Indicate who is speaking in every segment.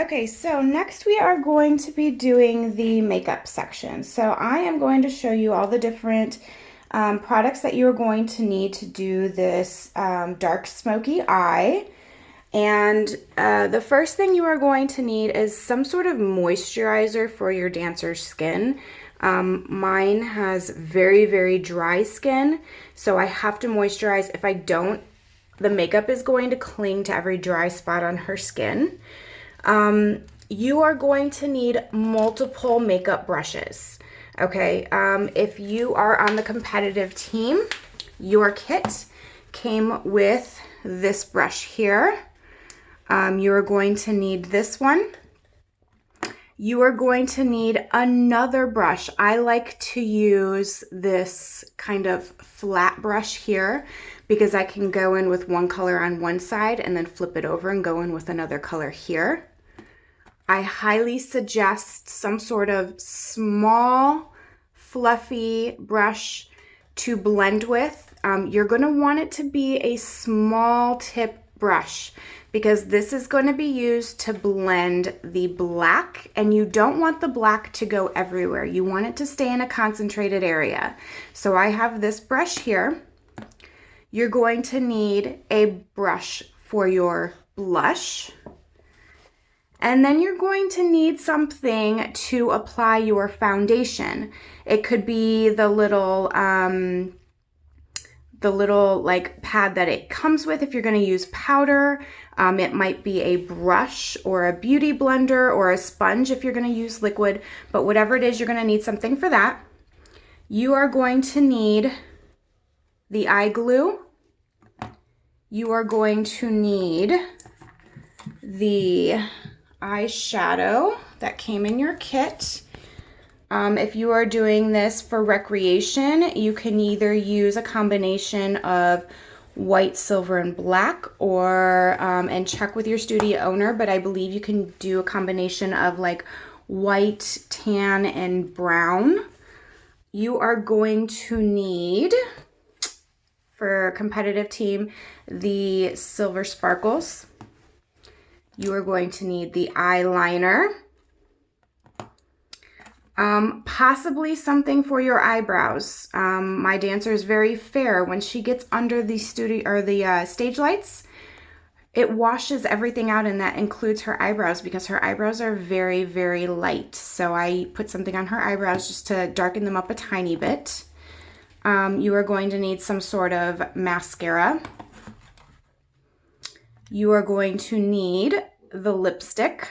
Speaker 1: Okay, so next we are going to be doing the makeup section. So I am going to show you all the different products that you're going to need to do this dark smoky eye. And the first thing you are going to need is some sort of moisturizer for your dancer's skin. Mine has very, very dry skin, so I have to moisturize. If I don't, the makeup is going to cling to every dry spot on her skin. You are going to need multiple makeup brushes. Okay, if you are on the competitive team, your kit came with this brush here. You are going to need this one. You are going to need another brush. I like to use this kind of flat brush here because I can go in with one color on one side and then flip it over and go in with another color here. I highly suggest some sort of small, fluffy brush to blend with. You're going to want it to be a small tip brush because this is going to be used to blend the black, and you don't want the black to go everywhere. You want it to stay in a concentrated area. So I have this brush here. You're going to need a brush for your blush. And then you're going to need something to apply your foundation. It could be the little like pad that it comes with if you're going to use powder. It might be a brush or a beauty blender or a sponge if you're going to use liquid, but whatever it is, you're going to need something for that. You are going to need the eye glue. You are going to need the eyeshadow that came in your kit. If you are doing this for recreation, you can either use a combination of white, silver, and black, or and check with your studio owner, but I believe you can do a combination of like white, tan, and brown. You are going to need, for a competitive team, the silver sparkles. You are going to need the eyeliner, possibly something for your eyebrows. My dancer is very fair. When she gets under the studio or the stage lights, it washes everything out, and that includes her eyebrows because her eyebrows are very, very light. So I put something on her eyebrows just to darken them up a tiny bit. You are going to need some sort of mascara. You are going to need the lipstick.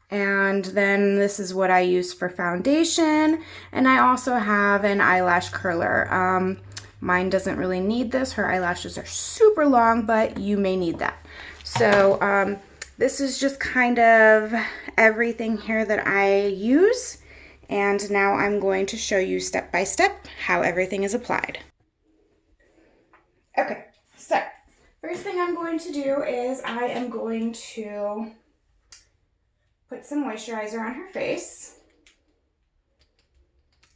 Speaker 1: And then this is what I use for foundation. And I also have an eyelash curler. Mine doesn't really need this. Her eyelashes are super long, but you may need that. So this is just kind of everything here that I use. And now I'm going to show you step by step how everything is applied. Okay, so first thing I'm going to do is I am going to put some moisturizer on her face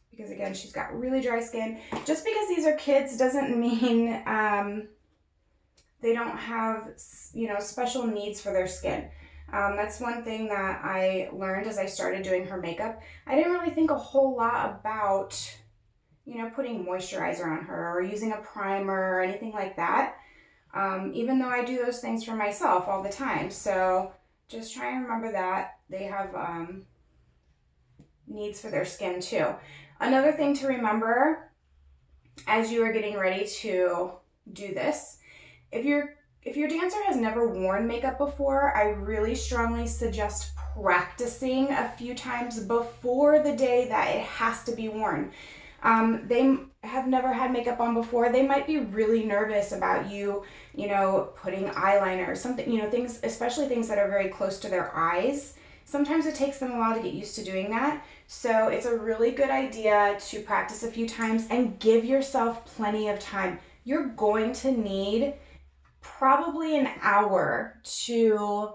Speaker 1: because, again, she's got really dry skin. Just because these are kids doesn't mean they don't have, you know, special needs for their skin. That's one thing that I learned as I started doing her makeup. I didn't really think a whole lot about, you know, putting moisturizer on her or using a primer or anything like that. Even though I do those things for myself all the time. So just try and remember that they have needs for their skin too. Another thing to remember as you are getting ready to do this, if your dancer has never worn makeup before, I really strongly suggest practicing a few times before the day that it has to be worn. They have never had makeup on before. They might be really nervous about you know, putting eyeliner or something, you know, things, especially things that are very close to their eyes. Sometimes it takes them a while to get used to doing that. So it's a really good idea to practice a few times and give yourself plenty of time. You're going to need probably an hour to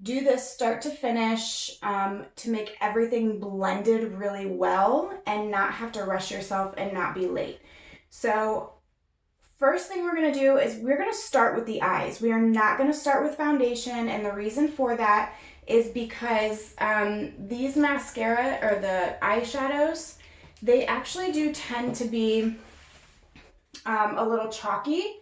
Speaker 1: do this start to finish, to make everything blended really well and not have to rush yourself and not be late. So first thing we're gonna do is we're gonna start with the eyes. We are not gonna start with foundation, and the reason for that is because these mascara or the eyeshadows, they actually do tend to be a little chalky,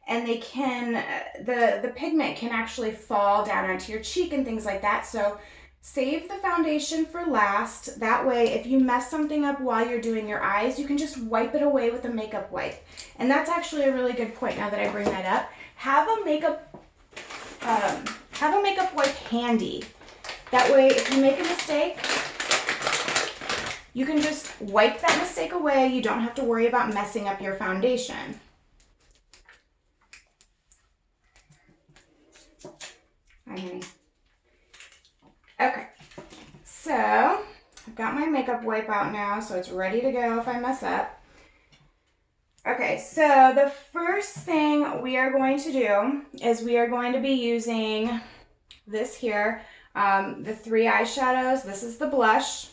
Speaker 1: and they can, the pigment can actually fall down onto your cheek and things like that. So save the foundation for last. That way, if you mess something up while you're doing your eyes, you can just wipe it away with a makeup wipe. And that's actually a really good point now that I bring that up. Have a makeup wipe handy. That way, if you make a mistake, you can just wipe that mistake away. You don't have to worry about messing up your foundation. Hi, honey. Okay, so I've got my makeup wipe out now, so it's ready to go if I mess up. Okay, so the first thing we are going to do is we are going to be using this here, the 3 eyeshadows. This is the blush.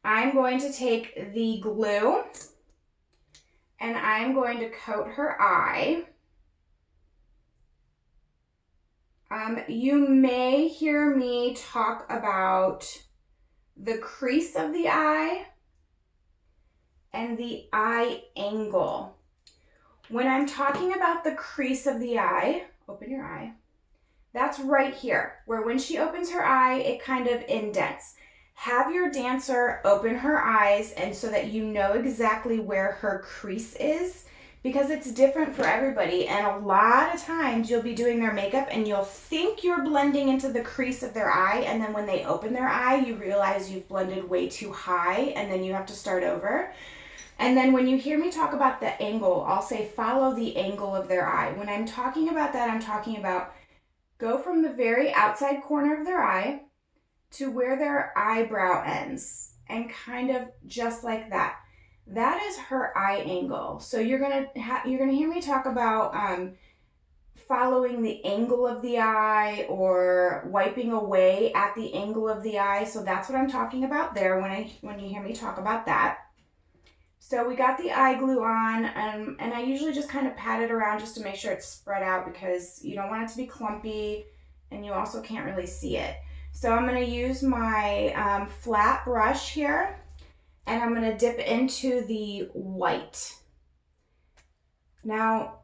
Speaker 1: I'm going to take the glue and I'm going to coat her eye. You may hear me talk about the crease of the eye and the eye angle. When I'm talking about the crease of the eye, open your eye, that's right here, where when she opens her eye, it kind of indents. Have your dancer open her eyes and so that you know exactly where her crease is, because it's different for everybody. And a lot of times you'll be doing their makeup and you'll think you're blending into the crease of their eye, and then when they open their eye, you realize you've blended way too high and then you have to start over. And then when you hear me talk about the angle, I'll say follow the angle of their eye. When I'm talking about that, I'm talking about go from the very outside corner of their eye to where their eyebrow ends, and kind of just like that. That is her eye angle. So you're gonna hear me talk about following the angle of the eye or wiping away at the angle of the eye. So that's what I'm talking about there when you hear me talk about that. So we got the eye glue on, and I usually just kind of pat it around just to make sure it's spread out, because you don't want it to be clumpy and you also can't really see it. So I'm going to use my flat brush here, and I'm going to dip into the white. Now,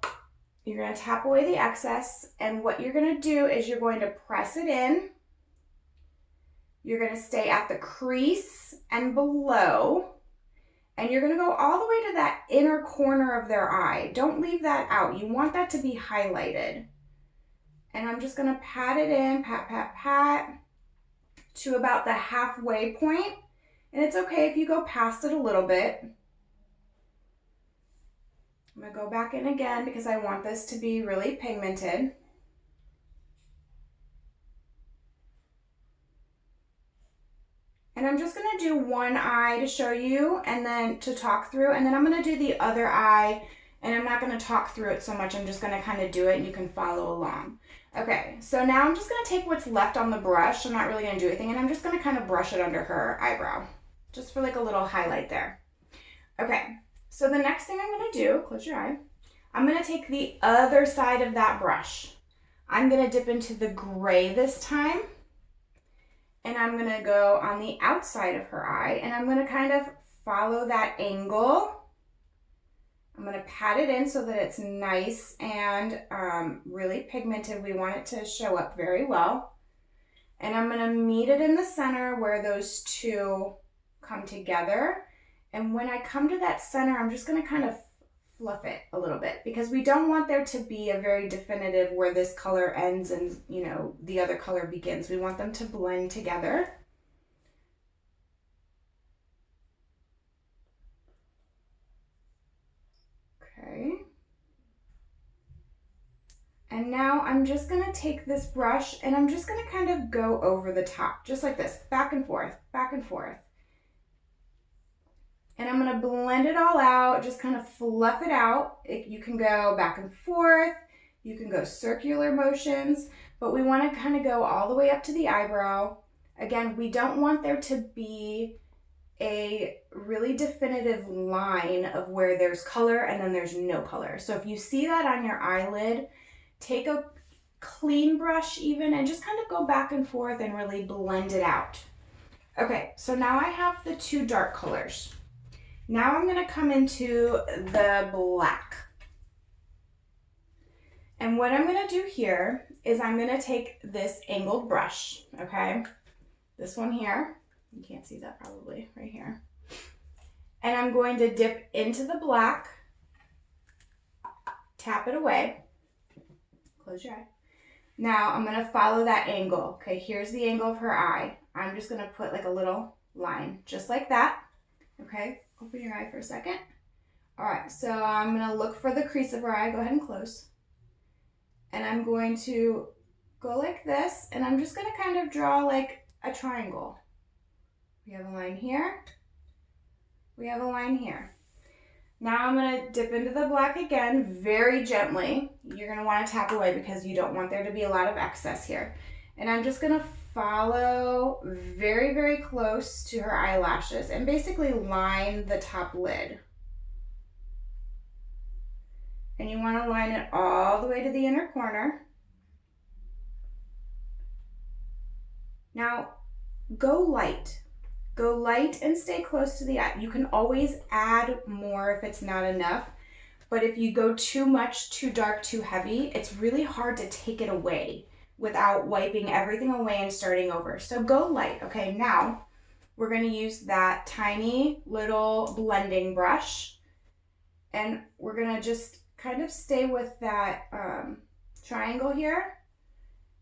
Speaker 1: you're going to tap away the excess, and what you're going to do is you're going to press it in. You're going to stay at the crease and below, and you're going to go all the way to that inner corner of their eye. Don't leave that out. You want that to be highlighted. And I'm just going to pat it in, pat, pat, pat, to about the halfway point. And it's okay if you go past it a little bit. I'm going to go back in again because I want this to be really pigmented. And I'm just going to do one eye to show you and then to talk through, and then I'm going to do the other eye, and I'm not going to talk through it so much. I'm just going to kind of do it and you can follow along. Okay, so now I'm just going to take what's left on the brush. I'm not really going to do anything, and I'm just going to kind of brush it under her eyebrow, just for like a little highlight there. Okay, so the next thing I'm going to do, close your eye, I'm going to take the other side of that brush. I'm going to dip into the gray this time, and I'm going to go on the outside of her eye, and I'm going to kind of follow that angle. I'm going to pat it in so that it's nice and really pigmented. We want it to show up very well. And I'm going to meet it in the center where those two come together. And when I come to that center, I'm just going to kind of fluff it a little bit, because we don't want there to be a very definitive where this color ends and, you know, the other color begins. We want them to blend together. Okay. And now I'm just going to take this brush and I'm just going to kind of go over the top, just like this, back and forth, back and forth. And I'm going to blend it all out, just kind of fluff it out. You can go back and forth, you can go circular motions, but we want to kind of go all the way up to the eyebrow. Again, we don't want there to be a really definitive line of where there's color and then there's no color. So if you see that on your eyelid, take a clean brush even and just kind of go back and forth and really blend it out. Okay, so now I have the two dark colors. Now I'm gonna come into the black. And what I'm gonna do here is I'm gonna take this angled brush, okay? This one here, you can't see that probably, right here. And I'm going to dip into the black, tap it away, close your eye. Now I'm gonna follow that angle. Okay, here's the angle of her eye. I'm just gonna put like a little line, just like that. Okay, open your eye for a second. All right, so I'm gonna look for the crease of her eye. Go ahead and close. And I'm going to go like this, and I'm just gonna kind of draw like a triangle. We have a line here. We have a line here. Now I'm gonna dip into the black again, very gently. You're gonna wanna tap away because you don't want there to be a lot of excess here. And I'm just gonna follow very, very close to her eyelashes and basically line the top lid. And you wanna line it all the way to the inner corner. Now, go light. Go light and stay close to the eye. You can always add more if it's not enough, but if you go too much, too dark, too heavy, it's really hard to take it away without wiping everything away and starting over. So go light. Okay, now we're gonna use that tiny little blending brush, and we're gonna just kind of stay with that triangle here.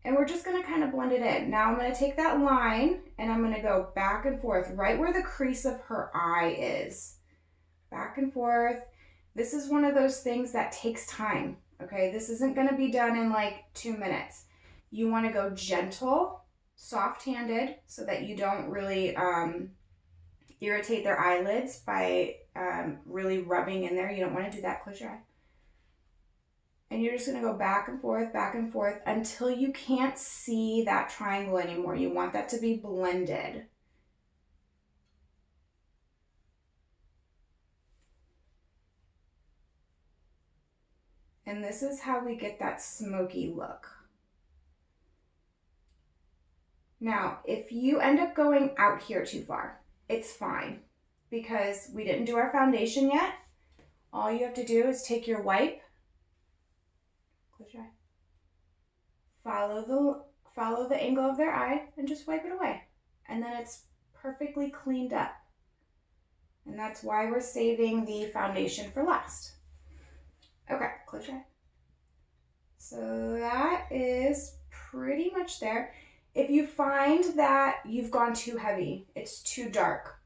Speaker 1: And we're just gonna kind of blend it in. Now I'm gonna take that line and I'm gonna go back and forth right where the crease of her eye is. Back and forth. This is one of those things that takes time, okay? This isn't gonna be done in like 2 minutes. You wanna go gentle, soft-handed, so that you don't really irritate their eyelids by really rubbing in there. You don't wanna do that, close your eye. And you're just gonna go back and forth until you can't see that triangle anymore. You want that to be blended. And this is how we get that smoky look. Now, if you end up going out here too far, it's fine because we didn't do our foundation yet. All you have to do is take your wipe, close your eye, follow the angle of their eye and just wipe it away. And then it's perfectly cleaned up. And that's why we're saving the foundation for last. Okay, close your eye. So that is pretty much there. If you find that you've gone too heavy, it's too dark,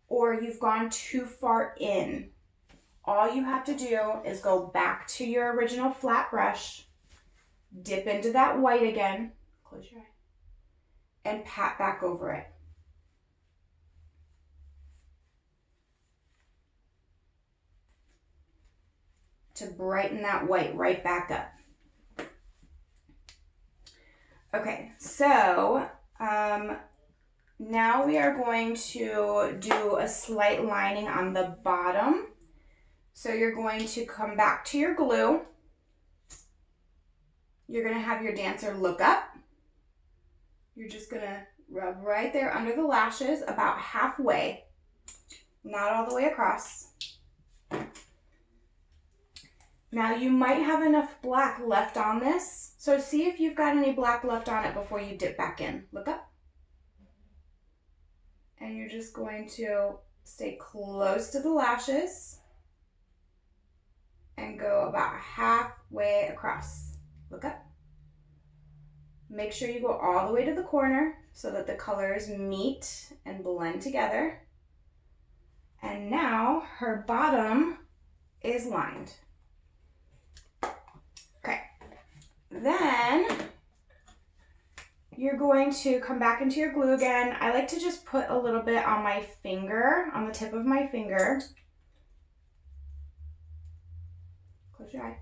Speaker 1: or you've gone too far in, all you have to do is go back to your original flat brush, dip into that white again, close your eye, and pat back over it. To brighten that white right back up. Okay, so now we are going to do a slight lining on the bottom. So you're going to come back to your glue. You're gonna have your dancer look up. You're just gonna rub right there under the lashes, about halfway, not all the way across. Now you might have enough black left on this, so see if you've got any black left on it before you dip back in. Look up. And you're just going to stay close to the lashes and go about halfway across. Look up. Make sure you go all the way to the corner so that the colors meet and blend together. And now her bottom is lined. Okay, then you're going to come back into your glue again. I like to just put a little bit on my finger, on the tip of my finger. Close your eye.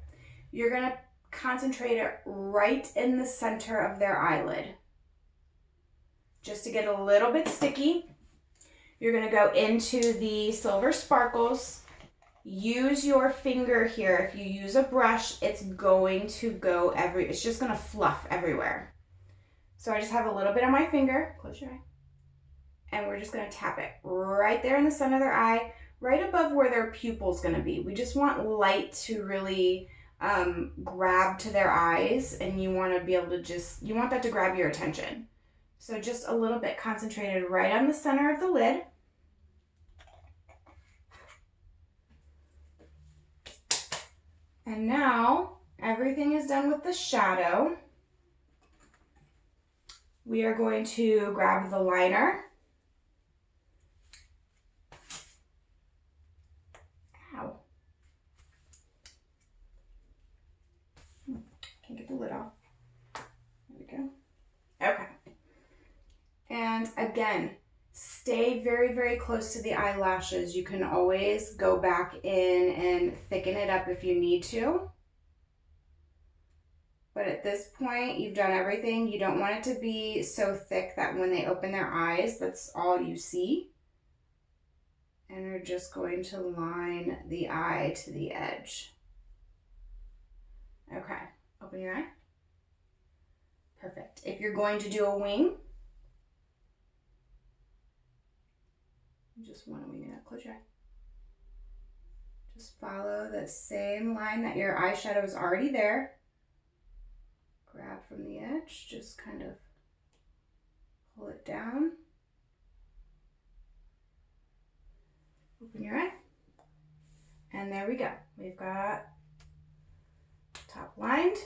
Speaker 1: You're gonna concentrate it right in the center of their eyelid. Just to get a little bit sticky. You're gonna go into the Silver Sparkles. Use your finger here. If you use a brush, it's going to go it's just gonna fluff everywhere. So I just have a little bit on my finger. Close your eye. And we're just gonna tap it right there in the center of their eye, right above where their pupil's gonna be. We just want light to really grab to their eyes, and you wanna be able to you want that to grab your attention. So just a little bit concentrated right on the center of the lid. And now everything is done with the shadow. We are going to grab the liner. Ow. Can't get the lid off. There we go. Okay. And again, stay very, very close to the eyelashes. You can always go back in and thicken it up if you need to. But at this point, you've done everything. You don't want it to be so thick that when they open their eyes, that's all you see. And we're just going to line the eye to the edge. Okay, open your eye. Perfect. If you're going to do a wing, you just want to wing it up. Close your eye. Just follow the same line that your eyeshadow is already there. Grab from the edge, just kind of pull it down. Open your eye. And there we go. We've got top lined.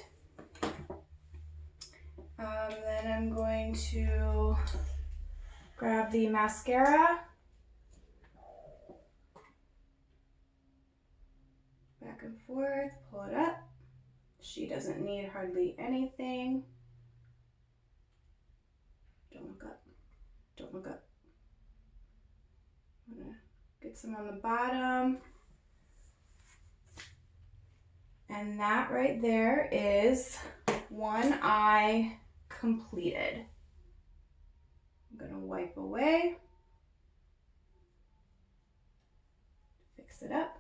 Speaker 1: Then I'm going to grab the mascara. Back and forth, pull it up. She doesn't need hardly anything. Don't look up. Don't look up. I'm gonna get some on the bottom. And that right there is one eye completed. I'm gonna wipe away. Fix it up.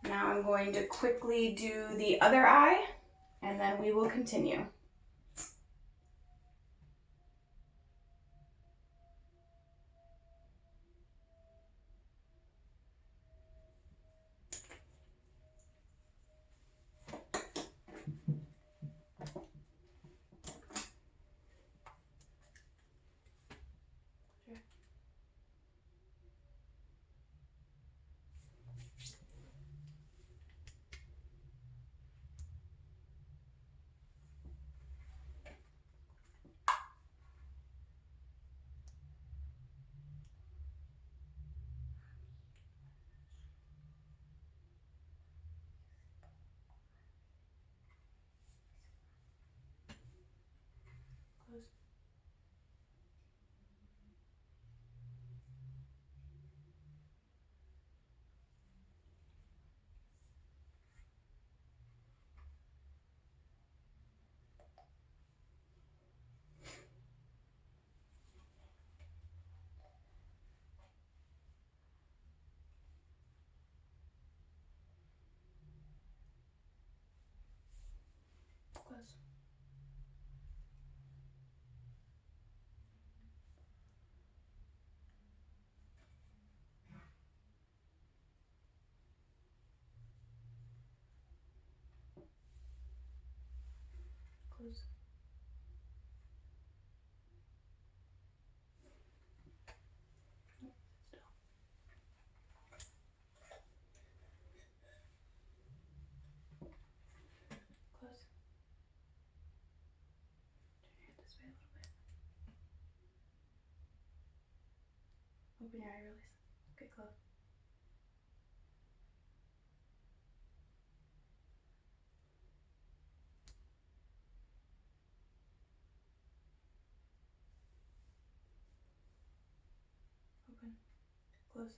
Speaker 1: Now I'm going to quickly do the other eye, and then we will continue. Close. Close. Close. Close. Turn your head this way a little bit. Open your eye, release. Okay, close. Open. Close.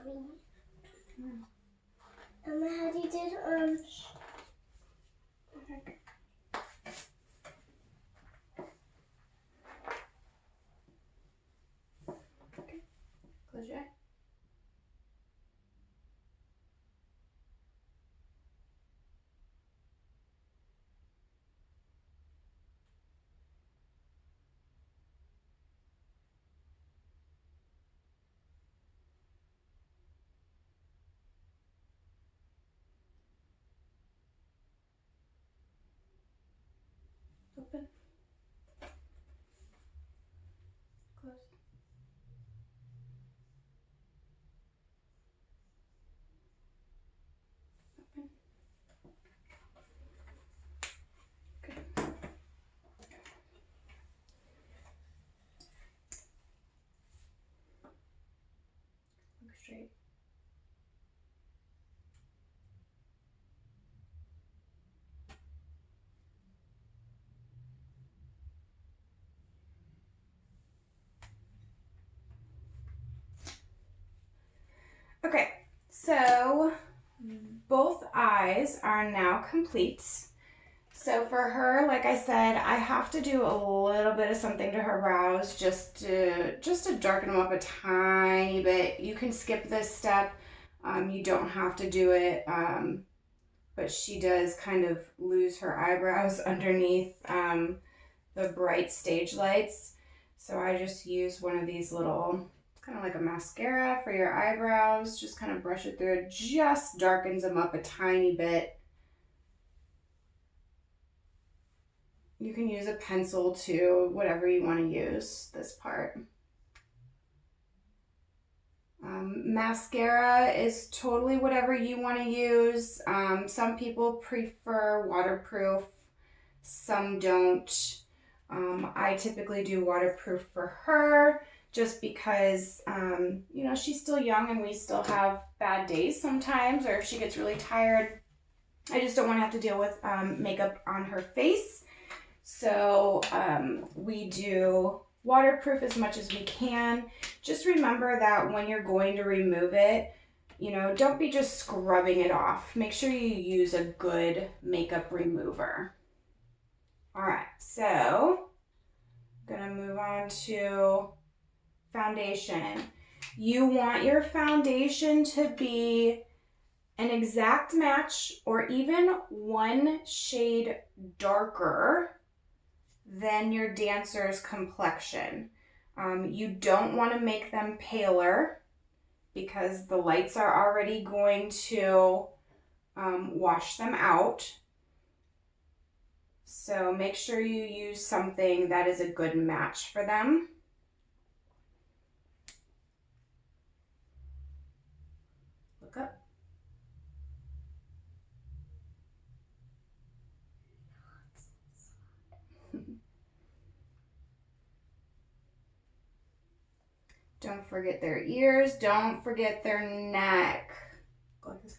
Speaker 2: How do you do
Speaker 1: Okay. Close your eye. Open. Close. Open. Good. Look straight. Okay, so both eyes are now complete. So for her, like I said, I have to do a little bit of something to her brows just to darken them up a tiny bit. You can skip this step. You don't have to do it, but she does kind of lose her eyebrows underneath the bright stage lights. So I just use one of these little, kind of like a mascara for your eyebrows. Just kind of brush it through. It just darkens them up a tiny bit. You can use a pencil too, whatever you want to use this part. Mascara is totally whatever you want to use. Some people prefer waterproof, some don't. I typically do waterproof for her just because, you know, she's still young and we still have bad days sometimes, or if she gets really tired, I just don't want to have to deal with makeup on her face. So we do waterproof as much as we can. Just remember that when you're going to remove it, you know, don't be just scrubbing it off. Make sure you use a good makeup remover. All right, so I'm gonna move on to foundation. You want your foundation to be an exact match or even one shade darker than your dancer's complexion. You don't want to make them paler because the lights are already going to wash them out. So make sure you use something that is a good match for them. Look up. Don't forget their ears. Don't forget their neck. Go like this.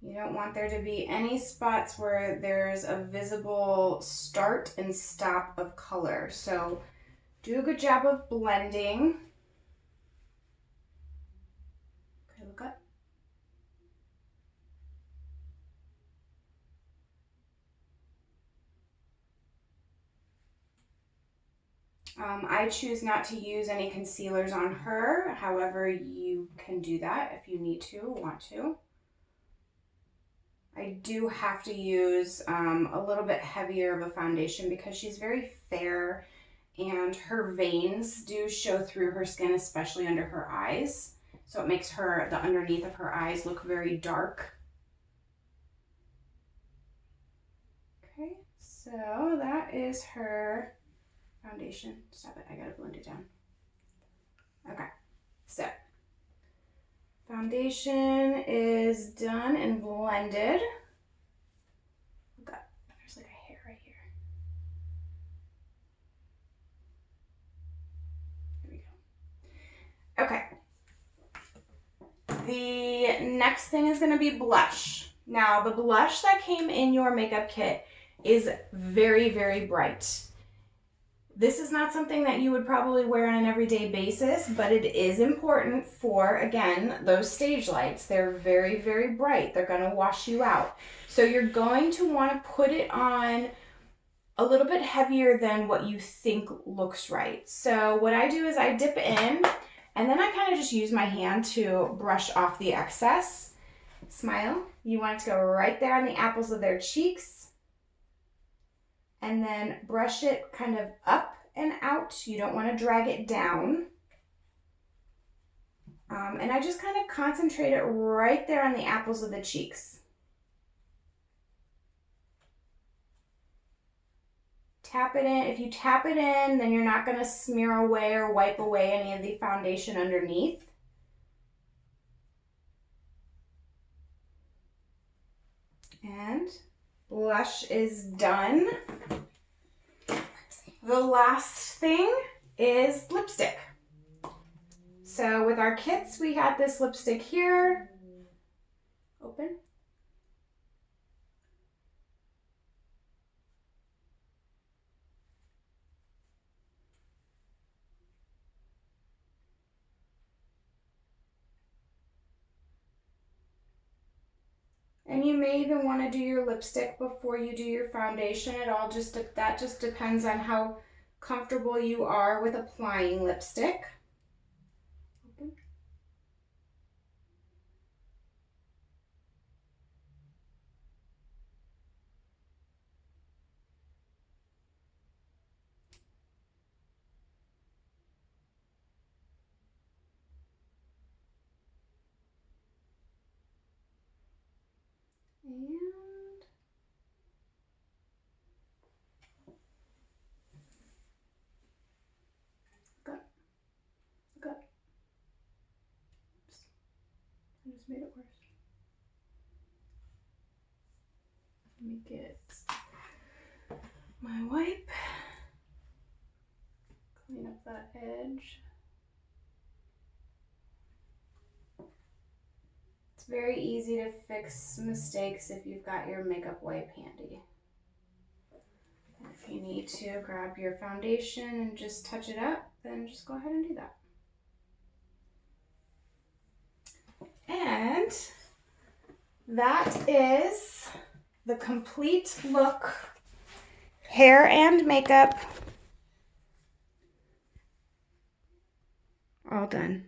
Speaker 1: You don't want there to be any spots where there's a visible start and stop of color. So do a good job of blending. Okay, look up. I choose not to use any concealers on her. However, you can do that if you need to or want to. I do have to use a little bit heavier of a foundation because she's very fair and her veins do show through her skin, especially under her eyes. So it makes her, the underneath of her eyes, look very dark. Okay, so that is her foundation. Stop it, I gotta blend it down. Okay, so foundation is done and blended. Look up, there's like a hair right here. There we go. Okay. The next thing is gonna be blush. Now, the blush that came in your makeup kit is very, very bright. This is not something that you would probably wear on an everyday basis, but it is important for, again, those stage lights. They're very, very bright. They're going to wash you out. So you're going to want to put it on a little bit heavier than what you think looks right. So what I do is I dip in, and then I kind of just use my hand to brush off the excess. Smile. You want it to go right there on the apples of their cheeks. And then brush it kind of up and out. You don't want to drag it down. And I just kind of concentrate it right there on the apples of the cheeks. Tap it in. If you tap it in, then you're not going to smear away or wipe away any of the foundation underneath. And blush is done. The last thing is lipstick. So with our kits, we got this lipstick here. Open. And you may even want to do your lipstick before you do your foundation. That just depends on how comfortable you are with applying lipstick. Open. And look up. Look up. Oops. I just made it worse. Let me get my wipe. Clean up that edge. It's very easy to fix mistakes if you've got your makeup wipe handy. If you need to grab your foundation and just touch it up, then just go ahead and do that. And that is the complete look, hair and makeup, all done.